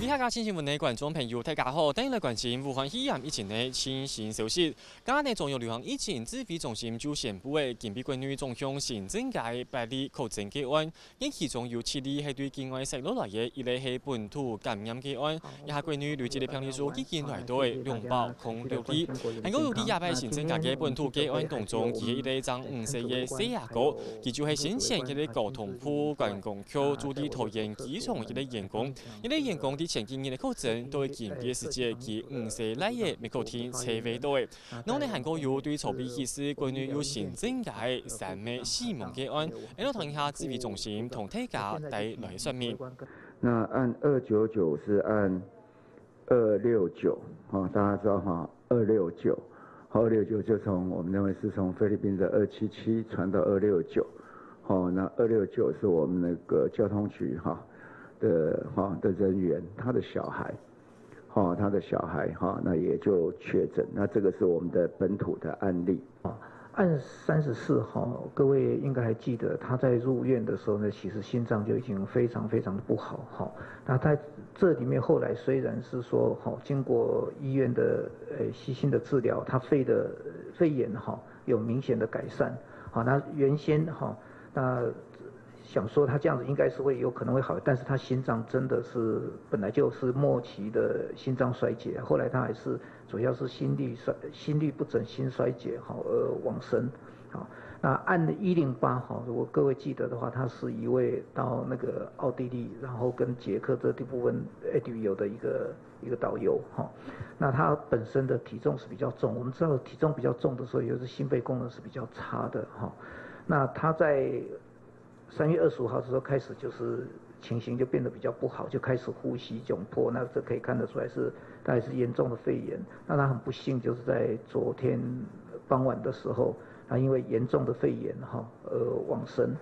下家新新闻的观众朋友，大家好，欢迎来关心武汉肺炎疫情的最新消息。今日中央流行疫情指挥中心就宣布的近比国内总共新增加8例确诊个案，因其中有7例系对境外输入来的，1例是本土感染个案。一下国内累计的病例数已经来到206例。韩国有第28新增加嘅本土个案当中，其1例长5岁嘅4哥，其就是新鲜一个交通部观光局驻地桃园机场一个员工，一个员工伫前几年的确诊都会近别时节，其5岁来嘅每个天车尾到嘅。我哋韩国有对筹备起事，国内有新增加3名死亡个案，喺度听下指挥中心同大家带来说明。那按299是按269，大家知道哈，269就从我们认为是从菲律宾的277传到269，那269是我们那个交通局的人员，他的小孩，那也就确诊，那这个是我们的本土的案例。按34号，各位应该还记得，他在入院的时候呢，其实心脏就已经非常非常的不好。那在这里面后来虽然是说经过医院的细心的治疗，他肺炎有明显的改善。那原先那想说他这样子应该是有可能会好，但是他心脏真的是本来就是末期的心脏衰竭，后来他还是主要是心律不整、心衰竭而往生。那按108如果各位记得的话，他是一位到那个奥地利，然后跟捷克这部分旅游的一个导游。那他本身的体重是比较重，我们知道体重比较重的时候，有时心肺功能是比较差的。那他在3月25号的时候开始就是情形就变得比较不好，就开始呼吸窘迫，那这可以看得出来大概是严重的肺炎。那他很不幸就是在昨天傍晚的时候，他因为严重的肺炎而往生。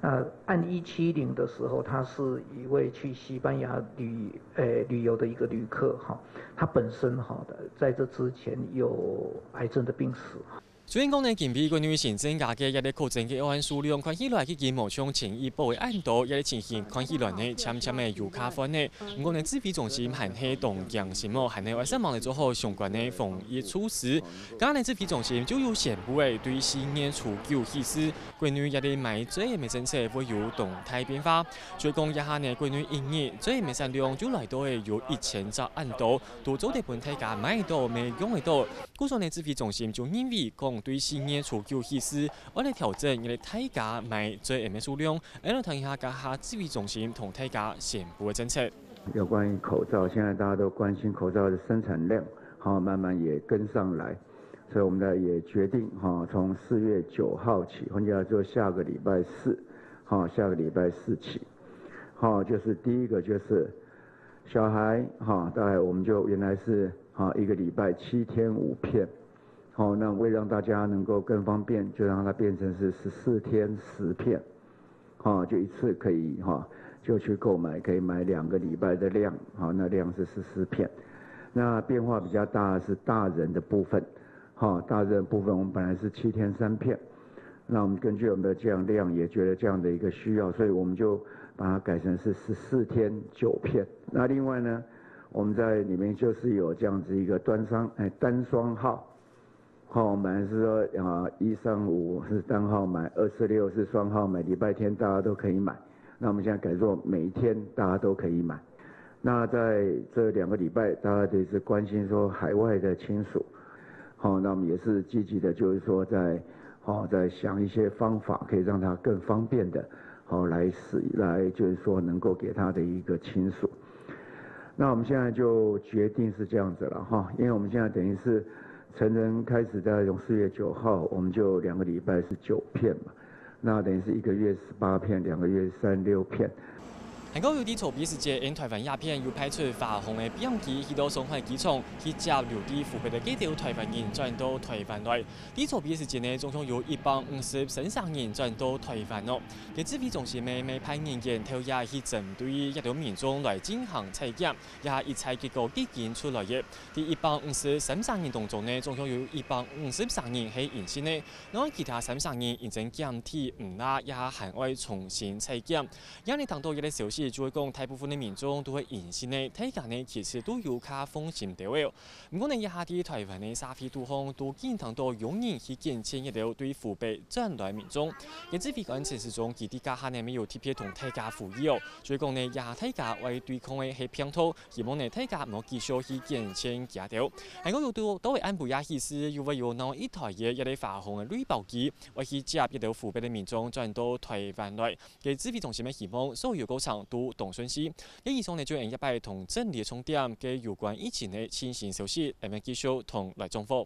那按170的时候，他是一位去西班牙旅游的一个旅客，他本身在这之前有癌症的病史。虽然讲呢，近比国内新增加嘅1例确诊个案数量看起来已经无像前一波的按度，1例情形看起来呢，渐渐的有加缓呢。不过呢，指挥中心还系动向什么，还系卫生网来做好相关的防疫措施。今日指挥中心就有宣布的，对新年初9起始，国内1例买最的政策会有动态变化。所以讲一下呢，国内1日最的产量就来到的有1000只按度，都做得本体价买到未用得到。故所呢，指挥中心就认为讲对新年初9起始，我哋调整一个体价买最的数量，来谈一下家下指挥中心同体价宣布的政策。有关于口罩，现在大家都关心口罩的生产量，慢慢也跟上来，所以我们呢也决定从4月9号起，换句话说下个礼拜4起，就是第一个就是小孩大概我们就原来是一个礼拜7天5片。那为让大家能够更方便，就让它变成是14天10片，就一次可以就去购买，可以买2个礼拜的量，那量是14片。那变化比较大的是大人的部分，大人的部分我们本来是7天3片，那我们根据我们的这样量也觉得这样的一个需要，所以我们就把它改成是14天9片。那另外呢，我们在里面就是有这样子一个单双号。本来是说135是单号买，26是双号买，礼拜天大家都可以买。那我们现在改做每一天大家都可以买。那在这2个礼拜，大家也是关心说海外的亲属，那我们也是积极的，就是说在想一些方法，可以让他更方便的来就是说能够给他的一个亲属。那我们现在就决定是这样子了因为我们现在等于是。成人开始在从4月9号，我们就2个礼拜是9片嘛，那等于是1个月18片，2个月36片。韩国有啲筹备时节，因台湾鸦片又派出法航的飞机去到上海机场，去接留啲赴美的几条台湾人转到台湾来。啲筹备时节呢，总共有153人转到台湾咯。嘅指挥中心每派人员投入去针对一条民众来进行采检，一采结果已经出来嘅。啲153人当中呢，总共有153人係阴性嘅，然其他30人已经检体唔拉，也限外重新采检。因你听到一个消息。期，就会讲大部分的民众都会隐性呢，大家呢其实都有卡风险在位。不过呢，以下啲台湾的社会杜方都经常到用人去减轻一条对湖北转来民众。因此，非安城市中，佢哋家下呢没有特别同大家呼吁哦，所以讲呢，也大家为对抗的系偏袒，希望呢大家唔好继续去减轻假条。还我又都会安排下意思，又会有那一台嘅一啲发红嘅铝包机，为去接一条湖北的民众转到台湾来。嘅指挥中心嘅希望，所有高层都同顺势。嘅以上呢，就用一摆同真理重点嘅有关疫情嘅前线消息，嚟继续同来中方。